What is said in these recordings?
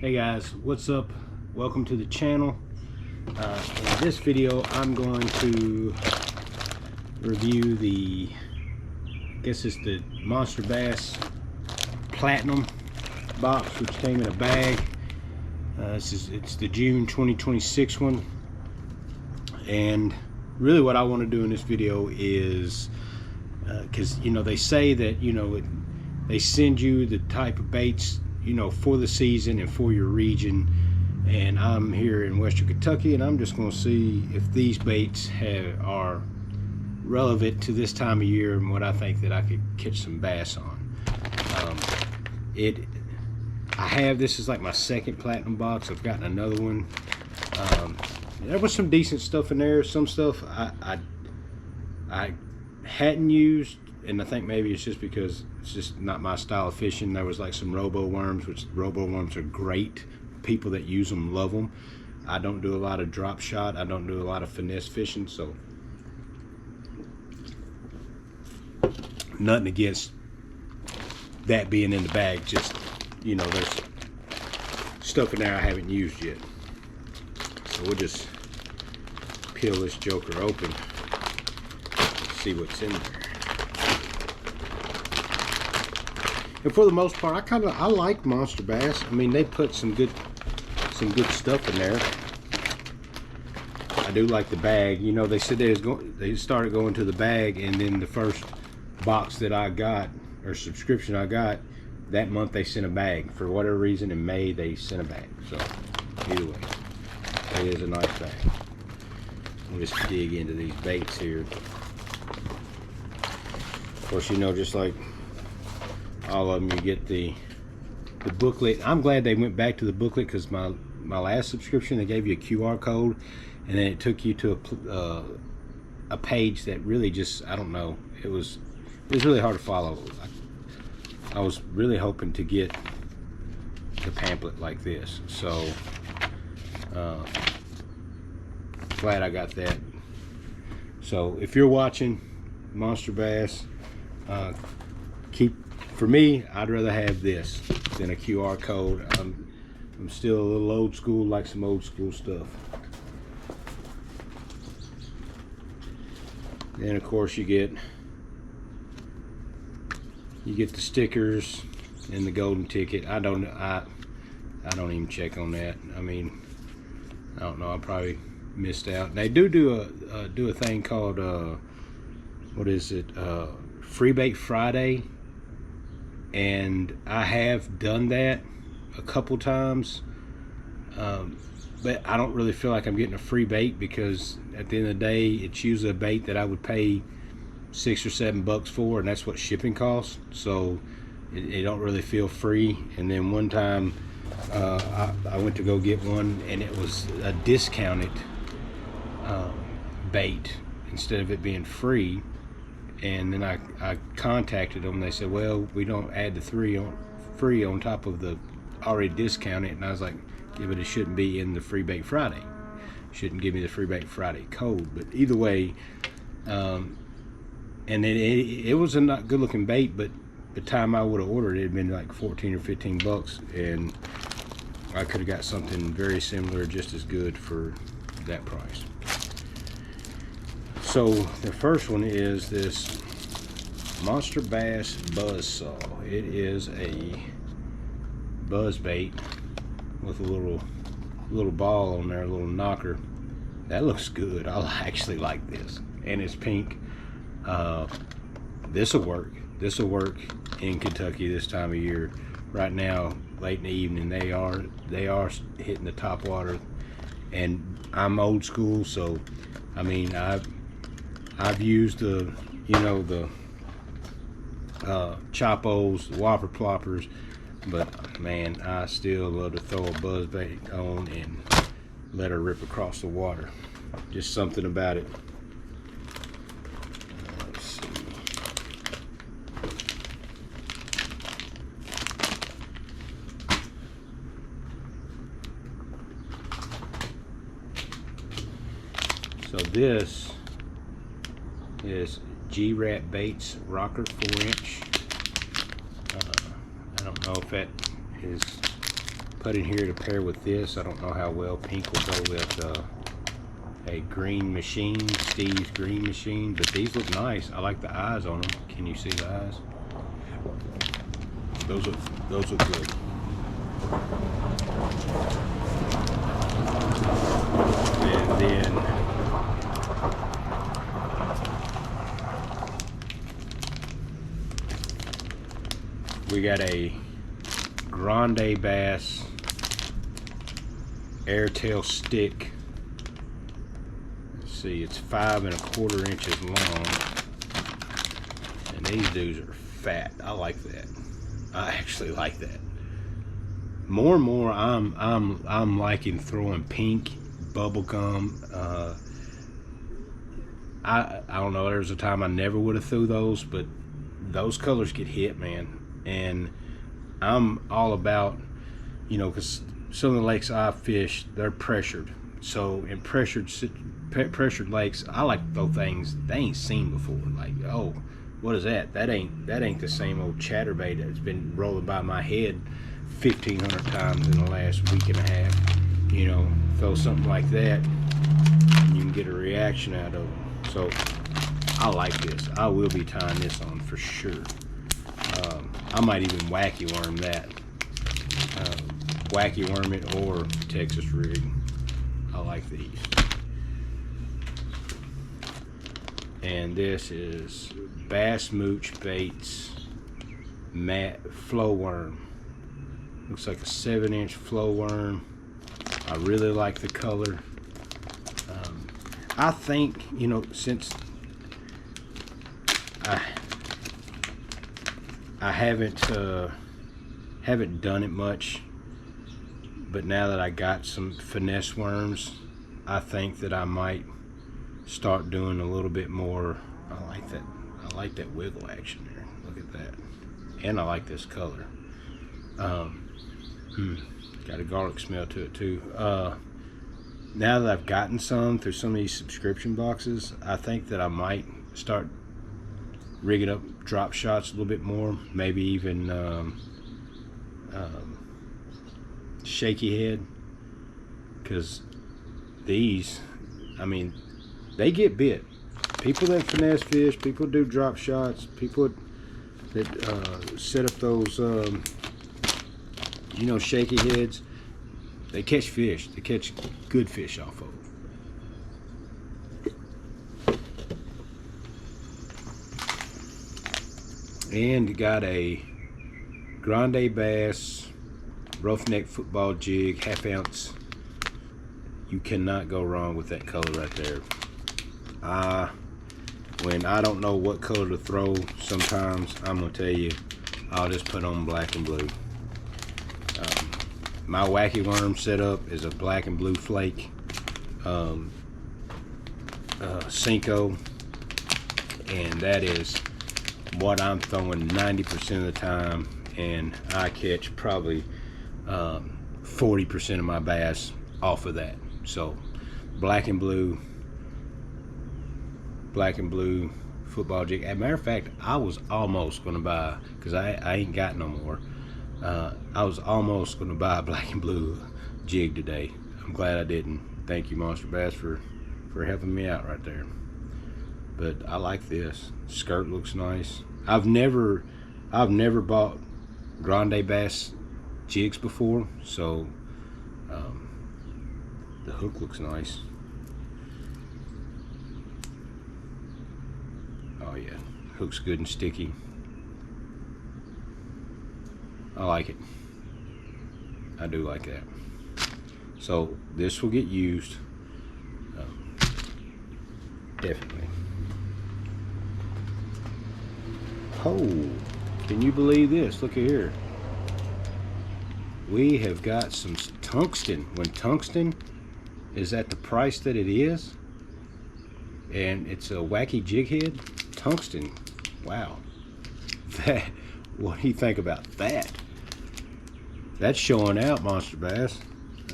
Hey guys, what's up? Welcome to the channel. In this video I'm going to review the, I guess it's the MonsterBass Platinum box, which came in a bag. It's the June 2026 one, and really what I want to do in this video is because they say that they send you the type of baits for the season and for your region, and I'm here in Western Kentucky, and I'm just going to see if these baits are relevant to this time of year and what I think that I could catch some bass on. This is like my second Platinum box. I've gotten another one. There was some decent stuff in there. Some stuff I hadn't used, and I think maybe it's just because it's just not my style of fishing. There was like some robo worms, which robo worms are great. People that use them love them. I don't do a lot of drop shot. I don't do a lot of finesse fishing, so nothing against that being in the bag. Just there's stuff in there I haven't used yet. So we'll just peel this joker open, see what's in there. And for the most part, I like MonsterBass. I mean, they put some good stuff in there. I do like the bag. They said they started going to the bag, and then the first box that I got, or subscription I got, that month they sent a bag. For whatever reason, in May they sent a bag. So either way, it is a nice bag. We'll just dig into these baits here. Of course, just like all of them, you get the booklet. I'm glad they went back to the booklet, because my last subscription, they gave you a QR code, and then it took you to a page that really just, I don't know, it was really hard to follow. I was really hoping to get the pamphlet like this, so glad I got that. So if you're watching MonsterBass, for me, I'd rather have this than a QR code. I'm still a little old school, like some old school stuff. Then of course you get the stickers and the golden ticket. I don't even check on that. I mean, I don't know, I probably missed out. They do a thing called what is it, Free Bait Friday, and I have done that a couple times, but I don't really feel like I'm getting a free bait, because at the end of the day, it's usually a bait that I would pay $6 or $7 for, and that's what shipping costs. So it don't really feel free. And then one time I went to go get one, and it was a discounted bait instead of it being free. And then I contacted them. They said, well, we don't add the free on top of the already discounted. And I was like, yeah, but it shouldn't be in the Free Bait Friday. Shouldn't give me the Free Bait Friday code. But either way, and then it was a not good looking bait, but the time I would have ordered it had been like 14 or 15 bucks, and I could have got something very similar, just as good for that price. So the first one is this MonsterBass Buzzsaw. It is a buzz bait with a little ball on there, a little knocker. That looks good. I actually like this, and it's pink. This will work. This will work in Kentucky this time of year. Right now, late in the evening, they are hitting the top water, and I'm old school, so I mean I've used the Chopos, the Whopper Ploppers, but man, I still love to throw a buzz bait on and let her rip across the water. Just something about it. Let's see. So this is G-Rat Baits Rocker 4-inch. I don't know if that is put in here to pair with this. I don't know how well pink will go with a green machine, Steve's green machine, but these look nice. I like the eyes on them. Can you see the eyes? Those look good. And then we got a Grande Bass airtail stick. Let's see, it's 5 1/4 inches long, and these dudes are fat. I like that. I actually like that. More and more, I'm liking throwing pink bubble gum. I don't know. There's a time I never would have threw those, but those colors get hit, man. And I'm all about, you know, because some of the lakes I fish, they're pressured. So in pressured lakes, I like to throw things they ain't seen before. Like, oh, what is that? That ain't the same old chatterbait that's been rolling by my head 1,500 times in the last week and a half. You know, throw something like that, and you can get a reaction out of it. So I like this. I will be tying this on for sure. I might even wacky worm that. Wacky worm it or Texas rig. I like these. And this is Bass Mooch Baits matte flow worm. Looks like a 7-inch flow worm. I really like the color. I think, you know, since I haven't done it much, but now that I got some finesse worms, I think that I might start doing a little bit more. I like that wiggle action there. Look at that. And I like this color. Got a garlic smell to it too. Now that I've gotten some through some of these subscription boxes, I think that I might start rigging up drop shots a little bit more. Maybe even shaky head, because these, I mean, they get bit. People that finesse fish, people do drop shots, people that set up those you know, shaky heads, they catch fish. They catch good fish off of them. And got a Grande Bass roughneck football jig, 1/2 ounce. You cannot go wrong with that color right there. When I don't know what color to throw, sometimes I'm gonna tell you, I'll just put on black and blue. My wacky worm setup is a black and blue flake Cinco, and that is what I'm throwing 90% of the time, and I catch probably 40% of my bass off of that. So black and blue football jig. As a matter of fact, I was almost gonna buy, because I ain't got no more, I was almost gonna buy a black and blue jig today. I'm glad I didn't. Thank you, MonsterBass, for helping me out right there. But I like this. Skirt looks nice. I've never bought Grande Bass jigs before, so the hook looks nice. Oh yeah, hook's good and sticky. I like it. I do like that. So this will get used, definitely. Oh, can you believe this? Look at here. We have got some tungsten. When tungsten is at the price that it is, and it's a wacky jig head, tungsten. Wow. That. What do you think about that? That's showing out, MonsterBass.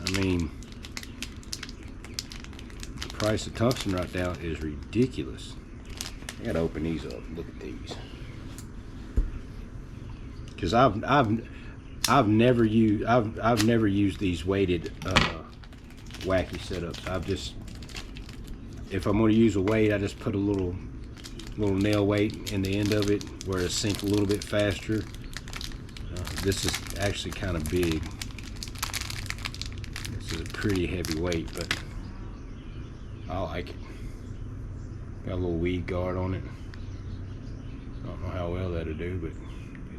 I mean, the price of tungsten right now is ridiculous. I gotta open these up. Look at these. Because I've never used these weighted wacky setups. I've just, if I'm going to use a weight, I just put a little nail weight in the end of it where it sinks a little bit faster. This is actually kind of big. This is a pretty heavy weight, but I like it. Got a little weed guard on it. I don't know how well that'll do, but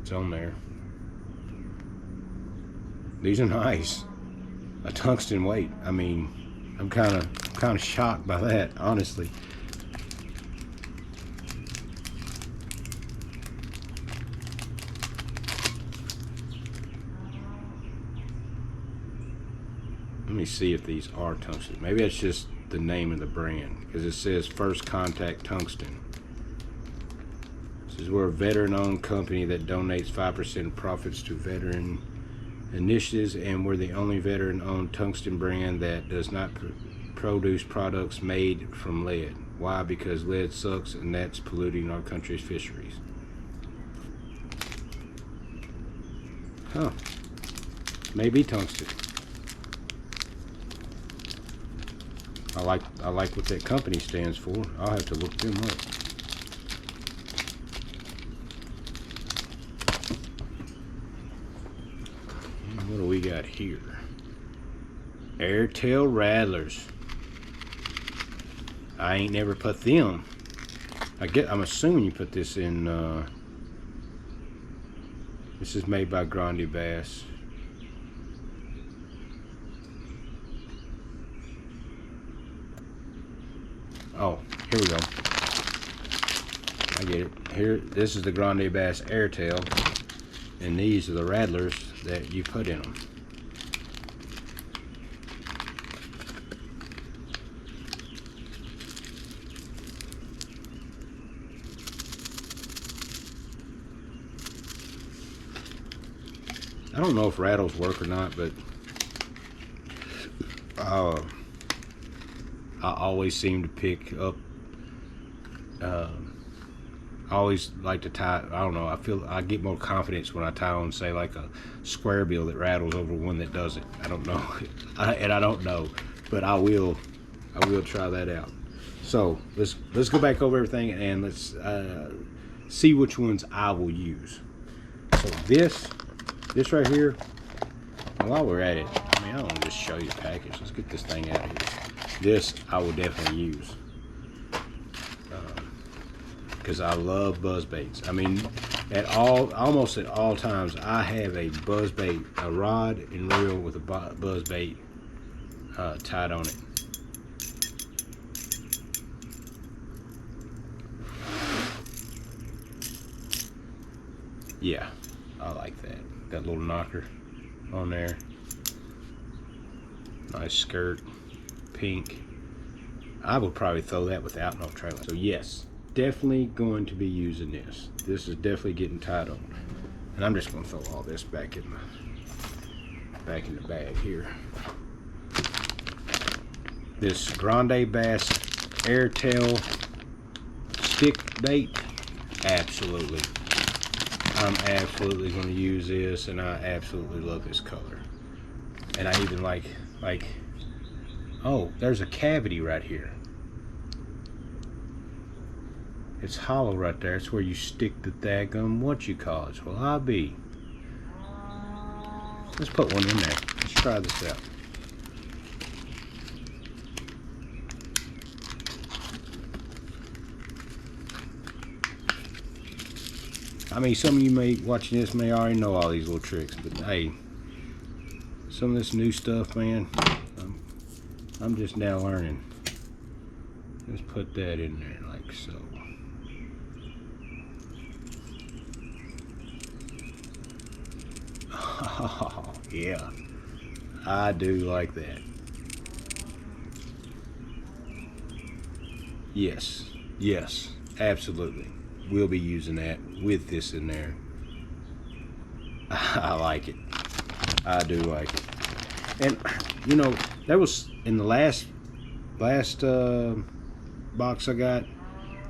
it's on there. These are nice. A tungsten weight. I mean, I'm kind of shocked by that, honestly. Let me see if these are tungsten. Maybe that's just the name of the brand, because it says First Contact Tungsten. This is we're a veteran-owned company that donates 5% of profits to veteran initiatives, and we're the only veteran-owned tungsten brand that does not produce products made from lead. Why? Because lead sucks, and that's polluting our country's fisheries. Huh. Maybe tungsten. I like what that company stands for. I'll have to look them up. What do we got here? Airtail rattlers. I ain't never put them. I'm assuming you put this in. This is made by MonsterBass. Oh, here we go. I get it. Here, this is the MonsterBass Airtail, and these are the rattlers that you put in them. I don't know if rattles work or not, but I always seem to pick up. I always like to tie. I don't know. I get more confidence when I tie on, say, like a square bill that rattles over one that doesn't. I don't know, I don't know, but I will try that out. So let's go back over everything and let's see which ones I will use. So this right here. And while we're at it, I mean, I don't want to just show you the package. Let's get this thing out of here. This I will definitely use because I love buzz baits. I mean, almost at all times, I have a buzz bait, a rod and reel with a buzz bait tied on it. Yeah, I like that. That little knocker on there. Nice skirt, pink. I would probably throw that without no trailer. So yes, definitely going to be using this. This is definitely getting tied on. And I'm just going to throw all this back in the bag here. This MonsterBass Airtail stick bait, absolutely. I'm absolutely going to use this, and I absolutely love this color. And I even like, oh, there's a cavity right here. It's hollow right there. It's where you stick the daggum, what you call it. Well, I'll be. Let's put one in there. Let's try this out. I mean, some of you watching this may already know all these little tricks, but hey, some of this new stuff, man, I'm just now learning. Let's put that in there like so. Oh, yeah, I do like that. Yes, yes, absolutely. We'll be using that with this in there. I like it. I do like it. And you know, that was in the last box I got.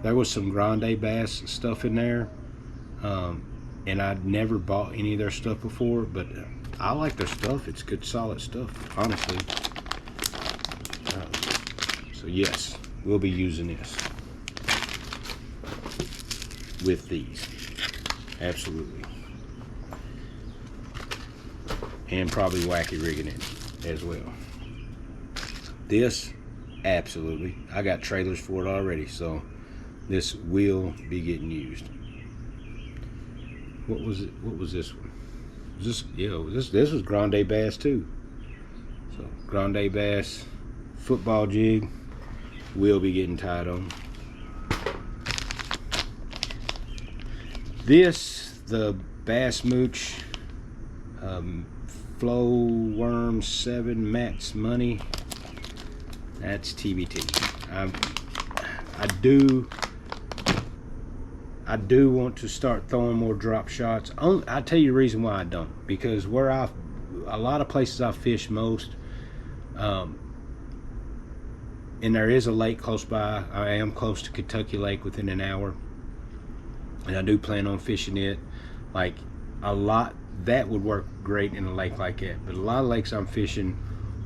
There was some MonsterBass stuff in there. and I'd never bought any of their stuff before, but I like their stuff. It's good, solid stuff, honestly. So yes, we'll be using this with these, absolutely, and probably wacky rigging it as well. This, absolutely, I got trailers for it already, so this will be getting used. What was it? What was this one? Was this, this was Grande Bass too. So Grande Bass football jig will be getting tied on. This, the Bass Mooch Flow Worm 7 Matt's Money. That's TBT. I do want to start throwing more drop shots. I'll tell you the reason why I don't. Because where a lot of places I fish most, and there is a lake close by. I am close to Kentucky Lake, within an hour, and I do plan on fishing it. Like a lot, that would work great in a lake like that. But a lot of lakes I'm fishing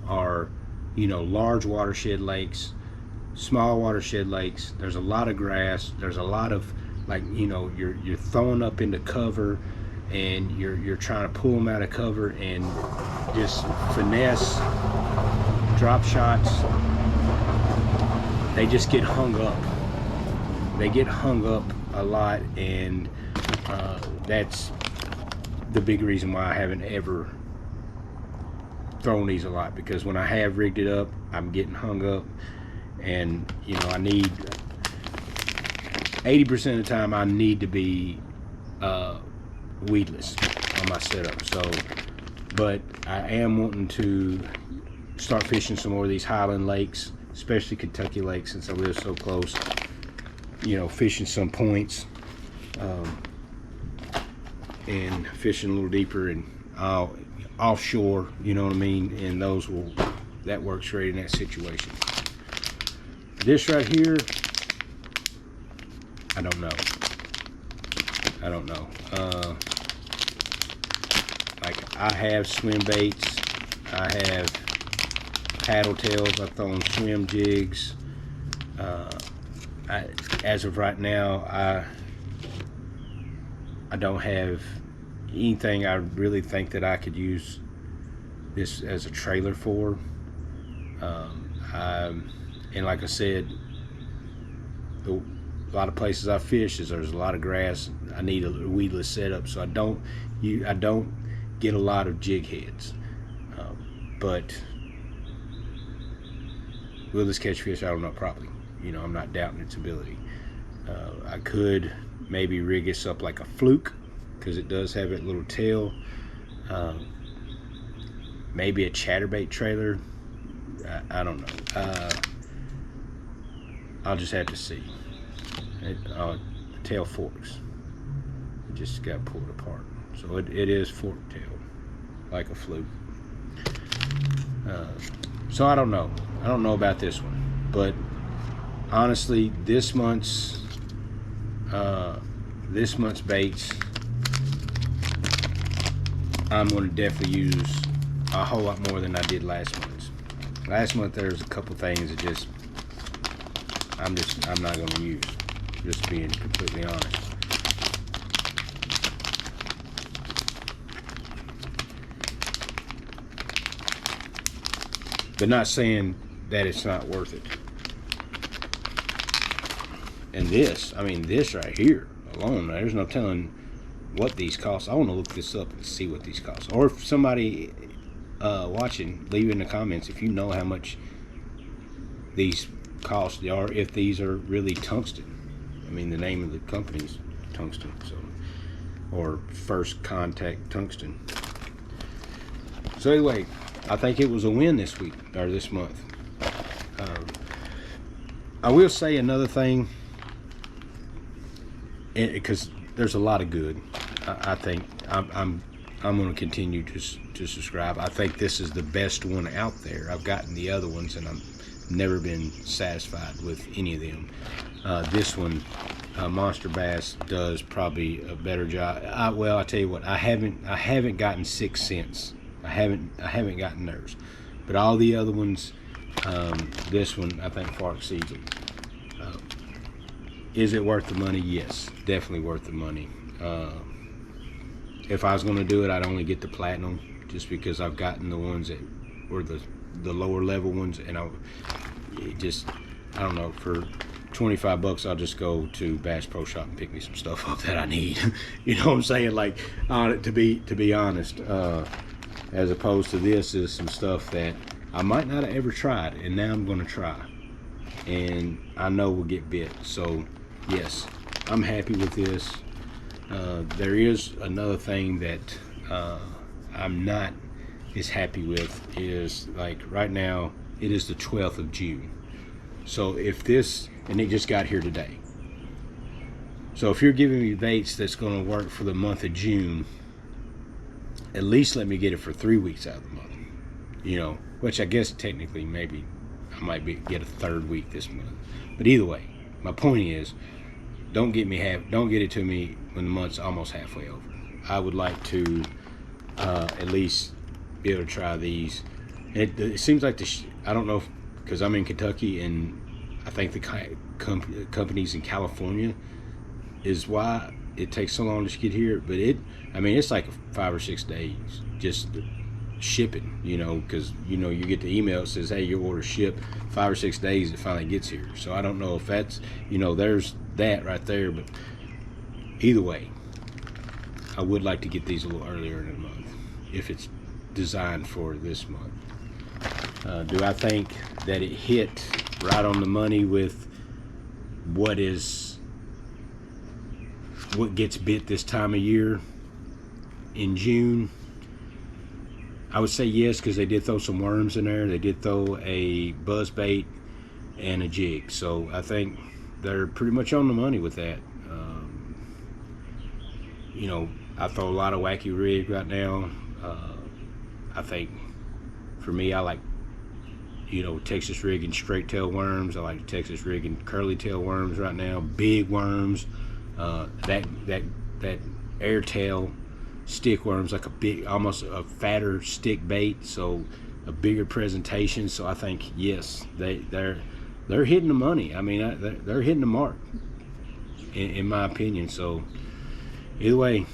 are, you know, large watershed lakes, small watershed lakes. There's a lot of grass. There's a lot of, like, you know, you're throwing up into cover, and you're trying to pull them out of cover and just finesse drop shots. They just get hung up. They get hung up a lot, and that's the big reason why I haven't ever thrown these a lot, because when I have rigged it up, I'm getting hung up, and you know, I need 80% of the time I need to be weedless on my setup. So, but I am wanting to start fishing some more of these highland lakes, especially Kentucky Lake, since I live so close. You know, fishing some points, and fishing a little deeper and offshore, you know what I mean, and that works great in that situation. This right here, I don't know. Like, I have swim baits, I have paddle tails, I've thrown swim jigs. As of right now, I don't have anything I really think that I could use this as a trailer for. And like I said, a lot of places I fish there's a lot of grass. I need a weedless setup, so I don't get a lot of jig heads. But will this catch fish? I don't know, probably. You know, I'm not doubting its ability. I could maybe rig this up like a fluke, because it does have that little tail. Maybe a chatterbait trailer. I don't know. I'll just have to see. The tail forks. It just got pulled apart. So it is fork tail, like a fluke. So I don't know. I don't know about this one. But honestly, this month's baits, I'm going to definitely use a whole lot more than I did last month's. Last month there was a couple things that I'm not going to use, just being completely honest. But not saying that it's not worth it. And this, I mean, this right here alone, there's no telling what these cost. I want to look this up and see what these cost. Or if somebody watching, leave in the comments if you know how much these cost, or if these are really tungsten. I mean, the name of the company's tungsten, so, or First Contact Tungsten. So anyway, I think it was a win this week, or this month. I will say another thing, because there's a lot of good. I think I'm going to continue to subscribe. I think this is the best one out there. I've gotten the other ones, and I've never been satisfied with any of them. This one, MonsterBass does probably a better job. Well, I tell you what, I haven't gotten 6 cents. I haven't gotten theirs, but all the other ones, this one I think far exceeds them. Is it worth the money? Yes, definitely worth the money. If I was going to do it, I'd only get the platinum, just because I've gotten the ones that were the lower level ones, and I don't know, for 25 bucks I'll just go to Bass Pro Shop and pick me some stuff up that I need. You know what I'm saying? Like, to be honest, as opposed to this is some stuff that I might not have ever tried, and now I'm going to try, and I know we'll get bit. So yes, I'm happy with this. There is another thing that I'm not as happy with, is like right now it is the 12th of June. So if this, and it just got here today, so if you're giving me baits that's going to work for the month of June, at least let me get it for 3 weeks out of the month, you know, which I guess technically maybe I might get a 3rd week this month. But either way, my point is, don't get it to me when the month's almost halfway over. I would like to at least be able to try these. It seems like I don't know, because I'm in Kentucky, and I think the companies in California is why it takes so long to get here. But I mean, it's like 5 or 6 days just shipping, you know, because you get the email that says, hey, your order shipped. 5 or 6 days it finally gets here. So I don't know if that's, there's that right there. But either way, I would like to get these a little earlier in the month if it's designed for this month. Do I think that it hit right on the money with what gets bit this time of year in June? I would say yes, because they did throw some worms in there. They did throw a buzz bait and a jig. So I think they're pretty much on the money with that. I throw a lot of wacky rig right now. I think for me, I like, Texas rigging straight tail worms. I like Texas rigging curly tail worms right now. Big worms, that airtail stick worms, like a big, almost a fatter stick bait, so a bigger presentation. So I think yes, they're hitting the money. I mean, they're hitting the mark, in my opinion. So either way,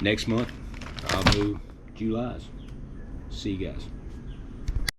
next month I'll do July's. See you guys.